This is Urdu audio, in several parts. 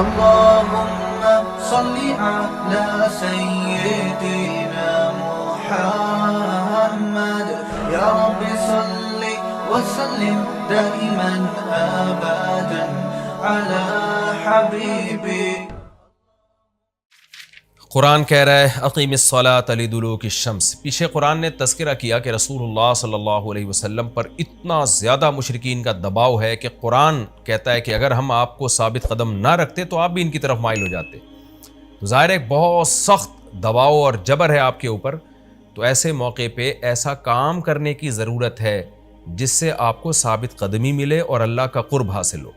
اللهم صل على سيدنا محمد يا رب صل وسلم دائما أبدا على حبيبي. قرآن کہہ رہا ہے اقیم الصلاۃ لدلوک الشمس. پیچھے قرآن نے تذکرہ کیا کہ رسول اللہ صلی اللہ علیہ وسلم پر اتنا زیادہ مشرکین کا دباؤ ہے کہ قرآن کہتا ہے کہ اگر ہم آپ کو ثابت قدم نہ رکھتے تو آپ بھی ان کی طرف مائل ہو جاتے. تو ظاہر ہے بہت سخت دباؤ اور جبر ہے آپ کے اوپر. تو ایسے موقع پہ ایسا کام کرنے کی ضرورت ہے جس سے آپ کو ثابت قدمی ملے اور اللہ کا قرب حاصل ہو.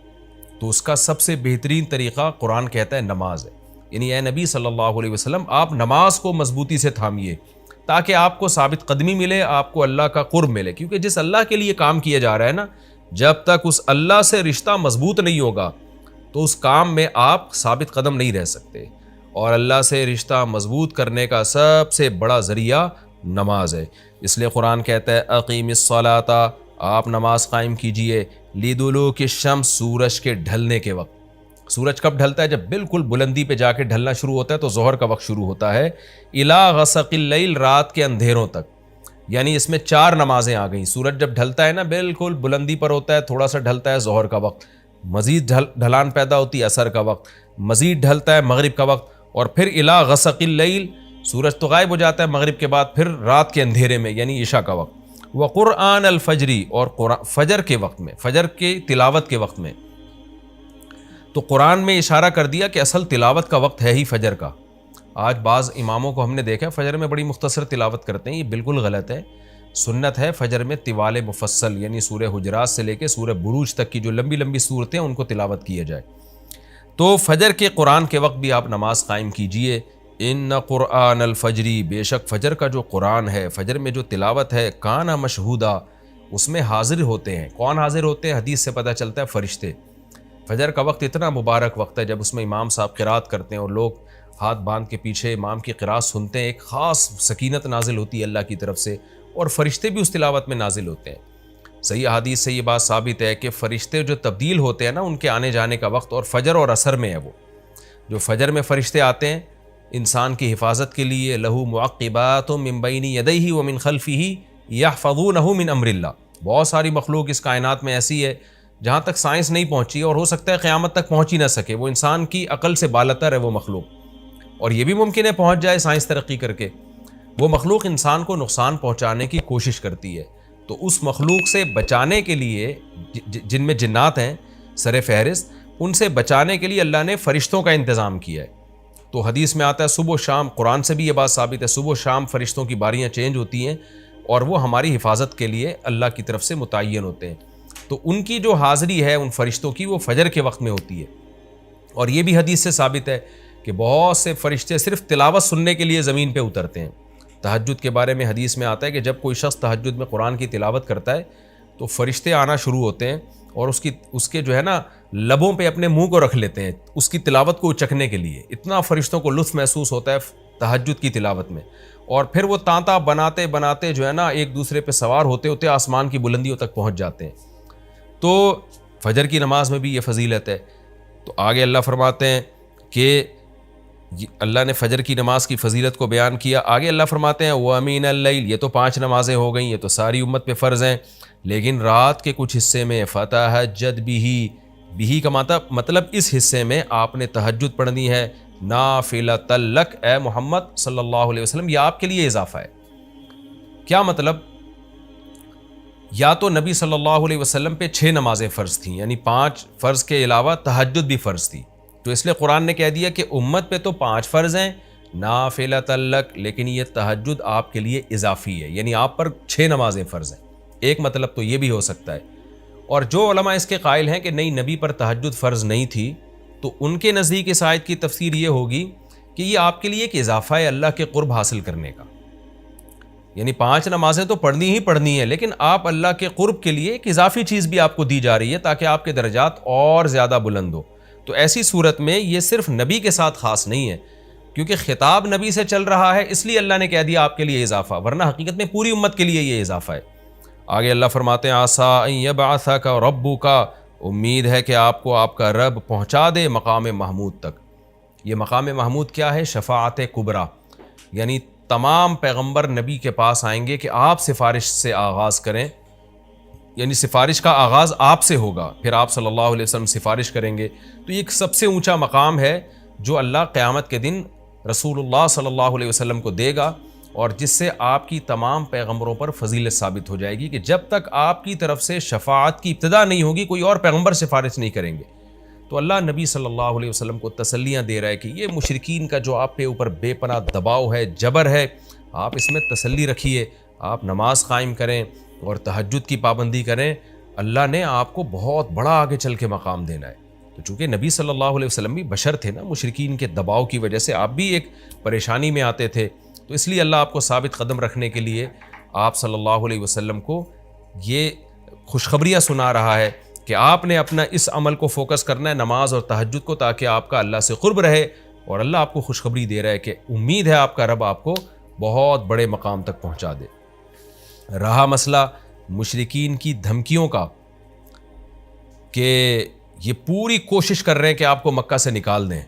تو اس کا سب سے بہترین طریقہ قرآن کہتا ہے نماز ہے. یعنی اے نبی صلی اللہ علیہ وسلم آپ نماز کو مضبوطی سے تھامیے تاکہ آپ کو ثابت قدمی ملے, آپ کو اللہ کا قرب ملے. کیونکہ جس اللہ کے لیے کام کیا جا رہا ہے نا, جب تک اس اللہ سے رشتہ مضبوط نہیں ہوگا تو اس کام میں آپ ثابت قدم نہیں رہ سکتے. اور اللہ سے رشتہ مضبوط کرنے کا سب سے بڑا ذریعہ نماز ہے. اس لیے قرآن کہتا ہے اقیم الصلاۃ, آپ نماز قائم کیجئے, لدلوک الشمس, سورج کے ڈھلنے کے وقت. سورج کب ڈھلتا ہے؟ جب بالکل بلندی پہ جا کے ڈھلنا شروع ہوتا ہے تو ظہر کا وقت شروع ہوتا ہے. الی غسق اللیل, رات کے اندھیروں تک. یعنی اس میں 4 نمازیں آ گئیں. سورج جب ڈھلتا ہے نا بالکل بلندی پر ہوتا ہے, تھوڑا سا ڈھلتا ہے ظہر کا وقت, مزید ڈھلان پیدا ہوتی ہے عصر کا وقت, مزید ڈھلتا ہے مغرب کا وقت, اور پھر الی غسق اللیل, سورج تو غائب ہو جاتا ہے مغرب کے بعد, پھر رات کے اندھیرے میں یعنی عشاء کا وقت. وقرآن الفجر, اور فجر کے وقت میں, فجر کے تلاوت کے وقت میں. تو قرآن میں اشارہ کر دیا کہ اصل تلاوت کا وقت ہے ہی فجر کا. آج بعض اماموں کو ہم نے دیکھا فجر میں بڑی مختصر تلاوت کرتے ہیں, یہ بالکل غلط ہے. سنت ہے فجر میں طوال مفصل یعنی سورہ حجرات سے لے کے سورہ بروج تک کی جو لمبی لمبی صورتیں ان کو تلاوت کیا جائے. تو فجر کے قرآن کے وقت بھی آپ نماز قائم کیجئے. ان قرآن الفجری, بے شک فجر کا جو قرآن ہے, فجر میں جو تلاوت ہے, کان مشہودا, اس میں حاضر ہوتے ہیں. کون حاضر ہوتے ہیں؟ حدیث سے پتہ چلتا ہے فرشتے. فجر کا وقت اتنا مبارک وقت ہے جب اس میں امام صاحب قرات کرتے ہیں اور لوگ ہاتھ باندھ کے پیچھے امام کی قرات سنتے ہیں. ایک خاص سکینت نازل ہوتی ہے اللہ کی طرف سے, اور فرشتے بھی اس تلاوت میں نازل ہوتے ہیں. صحیح احادیث سے یہ بات ثابت ہے کہ فرشتے جو تبدیل ہوتے ہیں نا ان کے آنے جانے کا وقت, اور فجر اور عصر میں ہے. وہ جو فجر میں فرشتے آتے ہیں انسان کی حفاظت کے لیے, لہو معقبات من بین یدیہ ومن خلفہ یحفظونہ من امر اللہ. بہت ساری مخلوق اس کائنات میں ایسی ہے جہاں تک سائنس نہیں پہنچی, اور ہو سکتا ہے قیامت تک پہنچ ہی نہ سکے. وہ انسان کی عقل سے بالاتر ہے وہ مخلوق, اور یہ بھی ممکن ہے پہنچ جائے سائنس ترقی کر کے. وہ مخلوق انسان کو نقصان پہنچانے کی کوشش کرتی ہے. تو اس مخلوق سے بچانے کے لیے جن میں جنات ہیں سر فہرست, ان سے بچانے کے لیے اللہ نے فرشتوں کا انتظام کیا ہے. تو حدیث میں آتا ہے صبح و شام, قرآن سے بھی یہ بات ثابت ہے, صبح و شام فرشتوں کی باریاں چینج ہوتی ہیں اور وہ ہماری حفاظت کے لیے اللہ کی طرف سے متعین ہوتے ہیں. تو ان کی جو حاضری ہے ان فرشتوں کی وہ فجر کے وقت میں ہوتی ہے. اور یہ بھی حدیث سے ثابت ہے کہ بہت سے فرشتے صرف تلاوت سننے کے لیے زمین پہ اترتے ہیں. تہجد کے بارے میں حدیث میں آتا ہے کہ جب کوئی شخص تہجد میں قرآن کی تلاوت کرتا ہے تو فرشتے آنا شروع ہوتے ہیں اور اس کے جو ہے نا لبوں پہ اپنے منہ کو رکھ لیتے ہیں اس کی تلاوت کو چکھنے کے لیے. اتنا فرشتوں کو لطف محسوس ہوتا ہے تہجد کی تلاوت میں. اور پھر وہ تانتا بناتے بناتے جو ہے نا ایک دوسرے پہ سوار ہوتے ہوتے آسمان کی بلندیوں تک پہنچ جاتے ہیں. تو فجر کی نماز میں بھی یہ فضیلت ہے. تو آگے اللہ فرماتے ہیں کہ اللہ نے فجر کی نماز کی فضیلت کو بیان کیا. آگے اللہ فرماتے ہیں وَمِنَ اللَّيْلِ, یہ تو 5 نمازیں ہو گئیں, یہ تو ساری امت پہ فرض ہیں, لیکن رات کے کچھ حصے میں فَتَہَجَّدْ بِهِ کا مطلب اس حصے میں آپ نے تہجد پڑھنی ہے, نافلۃ لک, اے محمد صلی اللہ علیہ وسلم یہ آپ کے لیے اضافہ ہے. کیا مطلب؟ یا تو نبی صلی اللہ علیہ وسلم پہ 6 نمازیں فرض تھیں, یعنی 5 فرض کے علاوہ تہجد بھی فرض تھی. تو اس لیے قرآن نے کہہ دیا کہ امت پہ تو 5 فرض ہیں نافلۃ لک, لیکن یہ تہجد آپ کے لیے اضافی ہے, یعنی آپ پر 6 نمازیں فرض ہیں. ایک مطلب تو یہ بھی ہو سکتا ہے. اور جو علماء اس کے قائل ہیں کہ نہیں نبی پر تہجد فرض نہیں تھی, تو ان کے نزدیک اس آیت کی تفسیر یہ ہوگی کہ یہ آپ کے لیے ایک اضافہ ہے اللہ کے قرب حاصل کرنے کا. یعنی 5 نمازیں تو پڑھنی ہی پڑھنی ہے, لیکن آپ اللہ کے قرب کے لیے ایک اضافی چیز بھی آپ کو دی جا رہی ہے تاکہ آپ کے درجات اور زیادہ بلند ہو. تو ایسی صورت میں یہ صرف نبی کے ساتھ خاص نہیں ہے, کیونکہ خطاب نبی سے چل رہا ہے اس لیے اللہ نے کہہ دیا آپ کے لیے اضافہ, ورنہ حقیقت میں پوری امت کے لیے یہ اضافہ ہے. آگے اللہ فرماتے ہیں عسیٰ ان یبعثک ربک امید ہے کہ آپ کو آپ کا رب پہنچا دے مقام محمود تک۔ یہ مقام محمود کیا ہے؟ شفاعت کبریٰ، یعنی تمام پیغمبر نبی کے پاس آئیں گے کہ آپ سفارش سے آغاز کریں، یعنی سفارش کا آغاز آپ سے ہوگا، پھر آپ صلی اللہ علیہ وسلم سفارش کریں گے۔ تو یہ ایک سب سے اونچا مقام ہے جو اللہ قیامت کے دن رسول اللہ صلی اللہ علیہ وسلم کو دے گا، اور جس سے آپ کی تمام پیغمبروں پر فضیلت ثابت ہو جائے گی کہ جب تک آپ کی طرف سے شفاعت کی ابتدا نہیں ہوگی کوئی اور پیغمبر سفارش نہیں کریں گے۔ تو اللہ نبی صلی اللہ علیہ وسلم کو تسلیاں دے رہا ہے کہ یہ مشرکین کا جو آپ کے اوپر بے پناہ دباؤ ہے، جبر ہے، آپ اس میں تسلی رکھیے، آپ نماز قائم کریں اور تہجد کی پابندی کریں، اللہ نے آپ کو بہت بڑا آگے چل کے مقام دینا ہے۔ تو چونکہ نبی صلی اللہ علیہ وسلم بھی بشر تھے نا، مشرکین کے دباؤ کی وجہ سے آپ بھی ایک پریشانی میں آتے تھے، تو اس لیے اللہ آپ کو ثابت قدم رکھنے کے لیے آپ صلی اللہ علیہ وسلم کو یہ خوشخبریاں سنا رہا ہے کہ آپ نے اپنا اس عمل کو فوکس کرنا ہے، نماز اور تہجد کو، تاکہ آپ کا اللہ سے قرب رہے، اور اللہ آپ کو خوشخبری دے رہا ہے کہ امید ہے آپ کا رب آپ کو بہت بڑے مقام تک پہنچا دے۔ رہا مسئلہ مشرکین کی دھمکیوں کا کہ یہ پوری کوشش کر رہے ہیں کہ آپ کو مکہ سے نکال دیں،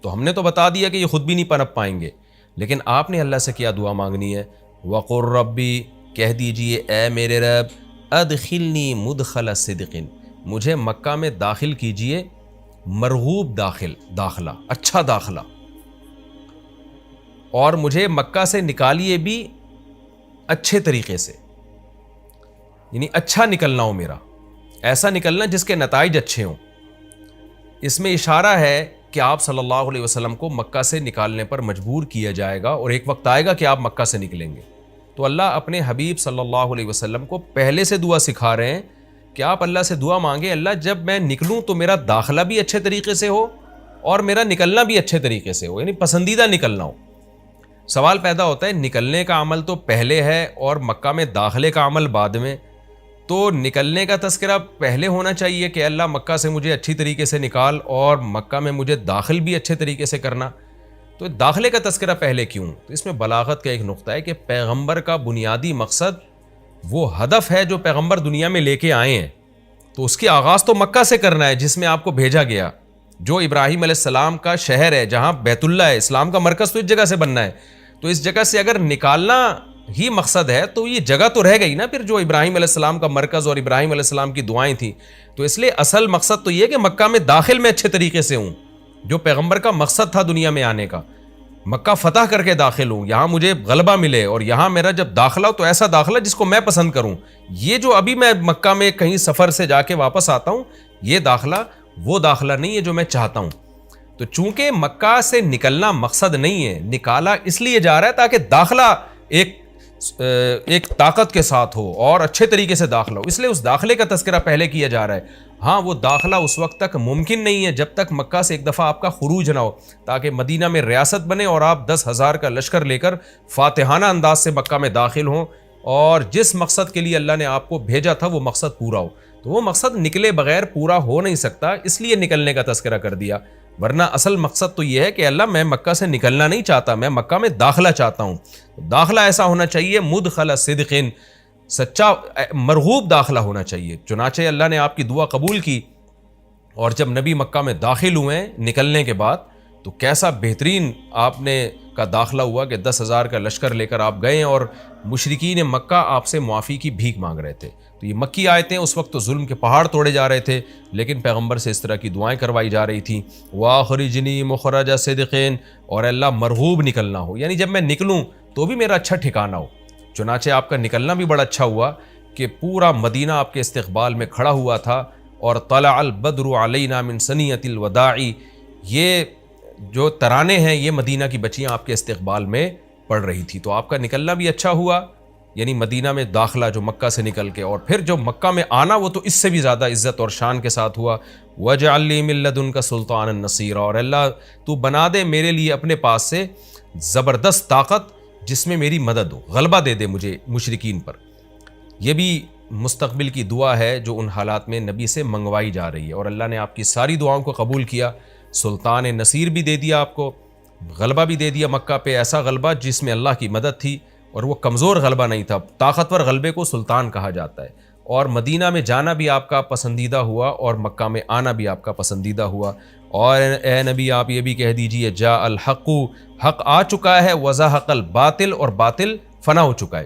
تو ہم نے تو بتا دیا کہ یہ خود بھی نہیں پنپ پائیں گے، لیکن آپ نے اللہ سے کیا دعا مانگنی ہے؟ وَقُلْ رَبِّ، کہہ دیجئے اے میرے رب، ادخلنی مدخل صدق، مجھے مکہ میں داخل کیجئے مرغوب داخلہ، اچھا داخلہ، اور مجھے مکہ سے نکالیے بھی اچھے طریقے سے، یعنی اچھا نکلنا ہو میرا، ایسا نکلنا جس کے نتائج اچھے ہوں۔ اس میں اشارہ ہے کہ آپ صلی اللہ علیہ وسلم کو مکہ سے نکالنے پر مجبور کیا جائے گا، اور ایک وقت آئے گا کہ آپ مکہ سے نکلیں گے۔ تو اللہ اپنے حبیب صلی اللہ علیہ وسلم کو پہلے سے دعا سکھا رہے ہیں کہ آپ اللہ سے دعا مانگیں، اللہ جب میں نکلوں تو میرا داخلہ بھی اچھے طریقے سے ہو اور میرا نکلنا بھی اچھے طریقے سے ہو، یعنی پسندیدہ نکلنا ہو۔ سوال پیدا ہوتا ہے نکلنے کا عمل تو پہلے ہے اور مکہ میں داخلے کا عمل بعد میں، تو نکلنے کا تذکرہ پہلے ہونا چاہیے کہ اللہ مکہ سے مجھے اچھی طریقے سے نکال، اور مکہ میں مجھے داخل بھی اچھے طریقے سے کرنا، تو داخلے کا تذکرہ پہلے کیوں؟ تو اس میں بلاغت کا ایک نقطہ ہے کہ پیغمبر کا بنیادی مقصد وہ ہدف ہے جو پیغمبر دنیا میں لے کے آئے ہیں، تو اس کی آغاز تو مکہ سے کرنا ہے جس میں آپ کو بھیجا گیا، جو ابراہیم علیہ السلام کا شہر ہے، جہاں بیت اللہ ہے، اسلام کا مرکز تو اس جگہ سے بننا ہے۔ تو اس جگہ سے اگر نکالنا ہی مقصد ہے تو یہ جگہ تو رہ گئی نا پھر جو ابراہیم علیہ السلام کا مرکز اور ابراہیم علیہ السلام کی دعائیں تھیں، تو اس لیے اصل مقصد تو یہ کہ مکہ میں داخل میں اچھے طریقے سے ہوں، جو پیغمبر کا مقصد تھا دنیا میں آنے کا، مکہ فتح کر کے داخل ہوں، یہاں مجھے غلبہ ملے، اور یہاں میرا جب داخلہ ہو تو ایسا داخلہ جس کو میں پسند کروں۔ یہ جو ابھی میں مکہ میں کہیں سفر سے جا کے واپس آتا ہوں، یہ داخلہ وہ داخلہ نہیں ہے جو میں چاہتا ہوں۔ تو چونکہ مکہ سے نکلنا مقصد نہیں ہے، نکالا اس لیے جا رہا ہے تاکہ داخلہ ایک طاقت کے ساتھ ہو اور اچھے طریقے سے داخلہ ہو، اس لیے اس داخلے کا تذکرہ پہلے کیا جا رہا ہے۔ ہاں وہ داخلہ اس وقت تک ممکن نہیں ہے جب تک مکہ سے ایک دفعہ آپ کا خروج نہ ہو، تاکہ مدینہ میں ریاست بنے اور آپ 10,000 کا لشکر لے کر فاتحانہ انداز سے مکہ میں داخل ہوں، اور جس مقصد کے لیے اللہ نے آپ کو بھیجا تھا وہ مقصد پورا ہو۔ تو وہ مقصد نکلے بغیر پورا ہو نہیں سکتا، اس لیے نکلنے کا تذکرہ کر دیا، ورنہ اصل مقصد تو یہ ہے کہ اللہ میں مکہ سے نکلنا نہیں چاہتا، میں مکہ میں داخلہ چاہتا ہوں۔ داخلہ ایسا ہونا چاہیے مدخل صدق، سچا مرغوب داخلہ ہونا چاہیے۔ چنانچہ اللہ نے آپ کی دعا قبول کی، اور جب نبی مکہ میں داخل ہوئے نکلنے کے بعد تو کیسا بہترین آپ نے کا داخلہ ہوا کہ 10,000 کا لشکر لے کر آپ گئے، اور مشرکین مکہ آپ سے معافی کی بھیک مانگ رہے تھے۔ تو یہ مکی آیتیں اس وقت تو ظلم کے پہاڑ توڑے جا رہے تھے، لیکن پیغمبر سے اس طرح کی دعائیں کروائی جا رہی تھیں، وَأَخْرِجْنِي مُخْرَجَ صِدْقٍ، اور اللہ مرغوب نکلنا ہو، یعنی جب میں نکلوں تو بھی میرا اچھا ٹھکانہ ہو۔ چنانچہ آپ کا نکلنا بھی بڑا اچھا ہوا کہ پورا مدینہ آپ کے استقبال میں کھڑا ہوا تھا، اور طلع البدر علینا من ثنیۃ الوداع، یہ جو ترانے ہیں یہ مدینہ کی بچیاں آپ کے استقبال میں پڑھ رہی تھی۔ تو آپ کا نکلنا بھی اچھا ہوا، یعنی مدینہ میں داخلہ جو مکہ سے نکل کے، اور پھر جو مکہ میں آنا وہ تو اس سے بھی زیادہ عزت اور شان کے ساتھ ہوا۔ وَاجْعَلْ لِي مِن لَّدُنْكَ سُلْطَانًا نَصِيرًا، اور اللہ تو بنا دے میرے لیے اپنے پاس سے زبردست طاقت جس میں میری مدد ہو، غلبہ دے دے مجھے مشرکین پر۔ یہ بھی مستقبل کی دعا ہے جو ان حالات میں نبی سے منگوائی جا رہی ہے، اور اللہ نے آپ کی ساری دعاؤں کو قبول کیا، سلطان نصیر بھی دے دیا آپ کو، غلبہ بھی دے دیا مکہ پہ، ایسا غلبہ جس میں اللہ کی مدد تھی، اور وہ کمزور غلبہ نہیں تھا، طاقتور غلبے کو سلطان کہا جاتا ہے، اور مدینہ میں جانا بھی آپ کا پسندیدہ ہوا اور مکہ میں آنا بھی آپ کا پسندیدہ ہوا. اور اے نبی آپ یہ بھی کہہ دیجئے جاء الحق، حق آ چکا ہے، وزہق الباطل، اور باطل فنا ہو چکا ہے.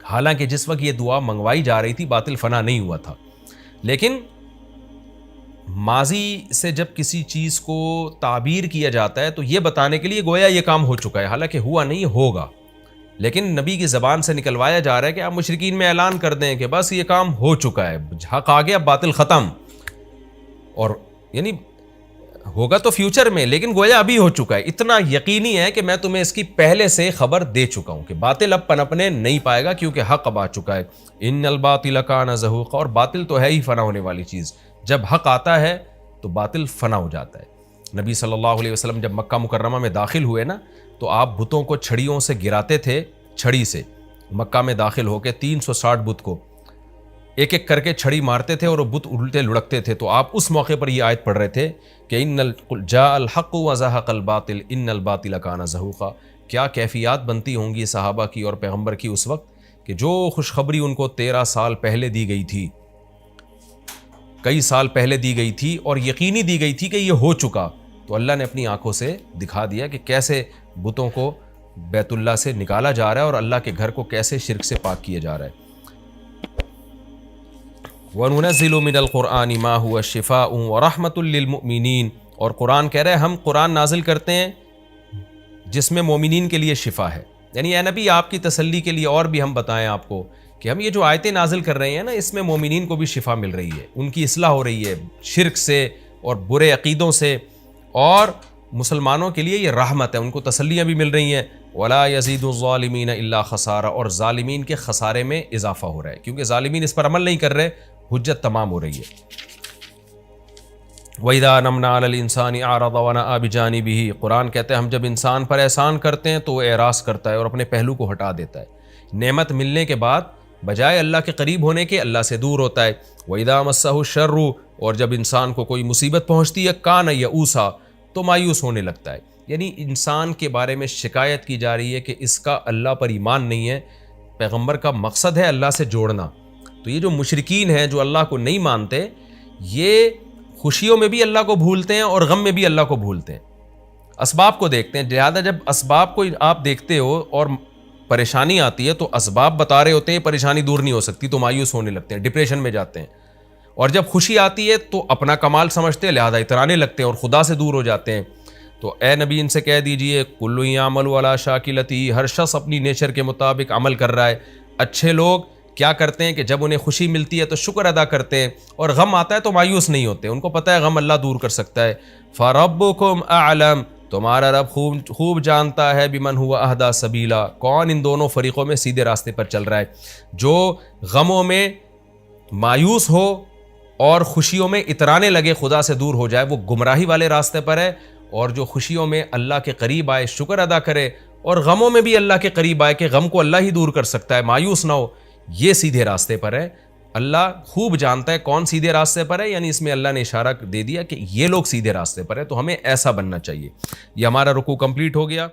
حالانکہ جس وقت یہ دعا منگوائی جا رہی تھی باطل فنا نہیں ہوا تھا. لیکن ماضی سے جب کسی چیز کو تعبیر کیا جاتا ہے تو یہ بتانے کے لیے گویا یہ کام ہو چکا ہے، حالانکہ ہوا نہیں، ہوگا. لیکن نبی کی زبان سے نکلوایا جا رہا ہے کہ آپ مشرکین میں اعلان کر دیں کہ بس یہ کام ہو چکا ہے، حق آ گیا، باطل ختم. اور یعنی ہوگا تو فیوچر میں، لیکن گویا ابھی ہو چکا ہے. اتنا یقینی ہے کہ میں تمہیں اس کی پہلے سے خبر دے چکا ہوں کہ باطل اب پنپنے نہیں پائے گا کیونکہ حق اب آ چکا ہے. ان الباطل کان زہوقا، اور باطل تو ہے ہی فنا ہونے والی چیز. جب حق آتا ہے تو باطل فنا ہو جاتا ہے. نبی صلی اللہ علیہ وسلم جب مکہ مکرمہ میں داخل ہوئے نا تو آپ بتوں کو چھڑیوں سے گراتے تھے، چھڑی سے مکہ میں داخل ہو کے 360 بت کو ایک ایک کر کے چھڑی مارتے تھے اور وہ بت الٹے لڑکتے تھے. تو آپ اس موقع پر یہ آیت پڑھ رہے تھے کہ جاء الحق وزہق الباطل ان الباطل کان زہوقا. کیا کیفیات بنتی ہوں گی صحابہ کی اور پیغمبر کی اس وقت کہ جو خوشخبری ان کو 13 سال پہلے دی گئی تھی، کئی سال پہلے دی گئی تھی اور یقینی دی گئی تھی کہ یہ ہو چکا، تو اللہ نے اپنی آنکھوں سے دکھا دیا کہ کیسے بتوں کو بیت اللہ سے نکالا جا رہا ہے اور اللہ کے گھر کو کیسے شرک سے پاک کیا جا رہا ہے. وَنُنَزِّلُ مِنَ الْقُرْآنِ مَا هُوَ شِفَاءٌ وَرَحْمَةٌ لِّلْمُؤْمِنِينَ، اور قرآن کہہ رہے ہیں ہم قرآن نازل کرتے ہیں جس میں مومنین کے لیے شفا ہے. یعنی اے نبی آپ کی تسلی کے لیے اور بھی ہم بتائیں آپ کو کہ ہم یہ جو آیتیں نازل کر رہے ہیں نا اس میں مومنین کو بھی شفا مل رہی ہے، ان کی اصلاح ہو رہی ہے شرک سے اور برے عقیدوں سے، اور مسلمانوں کے لیے یہ رحمت ہے، ان کو تسلیاں بھی مل رہی ہیں. وَلَا يَزِيدُ الظَّالِمِينَ إِلَّا خَسَارًا، اور ظالمین کے خسارے میں اضافہ ہو رہا ہے کیونکہ ظالمین اس پر عمل نہیں کر رہے، حجت تمام ہو رہی ہے. وَإِذَا أَنْعَمْنَا عَلَى الْإِنسَانِ أَعْرَضَ وَنَأَىٰ بِجَانِبِهِ، قرآن کہتے ہیں ہم جب انسان پر احسان کرتے ہیں تو وہ اعراض کرتا ہے اور اپنے پہلو کو ہٹا دیتا ہے. نعمت ملنے کے بعد بجائے اللہ کے قریب ہونے کے اللہ سے دور ہوتا ہے. وَإِذَا مَسَّهُ الشَّرُّ، اور جب انسان کو کوئی مصیبت پہنچتی ہے کان یئوسا، تو مایوس ہونے لگتا ہے. یعنی انسان کے بارے میں شکایت کی جا رہی ہے کہ اس کا اللہ پر ایمان نہیں ہے. پیغمبر کا مقصد ہے اللہ سے جوڑنا. تو یہ جو مشرکین ہیں جو اللہ کو نہیں مانتے، یہ خوشیوں میں بھی اللہ کو بھولتے ہیں اور غم میں بھی اللہ کو بھولتے ہیں، اسباب کو دیکھتے ہیں. لہٰذا جب اسباب کو آپ دیکھتے ہو اور پریشانی آتی ہے تو اسباب بتا رہے ہوتے ہیں پریشانی دور نہیں ہو سکتی، تو مایوس ہونے لگتے ہیں، ڈپریشن میں جاتے ہیں. اور جب خوشی آتی ہے تو اپنا کمال سمجھتے ہیں، لہذا اترانے لگتے ہیں اور خدا سے دور ہو جاتے ہیں. تو اے نبی ان سے کہہ دیجئے کل یعمل علی شاکلتی، ہر شخص اپنی نیچر کے مطابق عمل کر رہا ہے. اچھے لوگ کیا کرتے ہیں کہ جب انہیں خوشی ملتی ہے تو شکر ادا کرتے ہیں، اور غم آتا ہے تو مایوس نہیں ہوتے، ان کو پتہ ہے غم اللہ دور کر سکتا ہے. فَرَبُّكُمْ أَعْلَمُ، تمہارا رب خوب جانتا ہے بِمَنْ هُوَ أَهْدَىٰ سَبِيلًا، کون ان دونوں فریقوں میں سیدھے راستے پر چل رہا ہے. جو غموں میں مایوس ہو اور خوشیوں میں اترانے لگے، خدا سے دور ہو جائے، وہ گمراہی والے راستے پر ہے. اور جو خوشیوں میں اللہ کے قریب آئے، شکر ادا کرے، اور غموں میں بھی اللہ کے قریب آئے کہ غم کو اللہ ہی دور کر سکتا ہے، مایوس نہ ہو، یہ سیدھے راستے پر ہے. اللہ خوب جانتا ہے کون سیدھے راستے پر ہے، یعنی اس میں اللہ نے اشارہ دے دیا کہ یہ لوگ سیدھے راستے پر ہے، تو ہمیں ایسا بننا چاہیے. یہ ہمارا رکوع کمپلیٹ ہو گیا.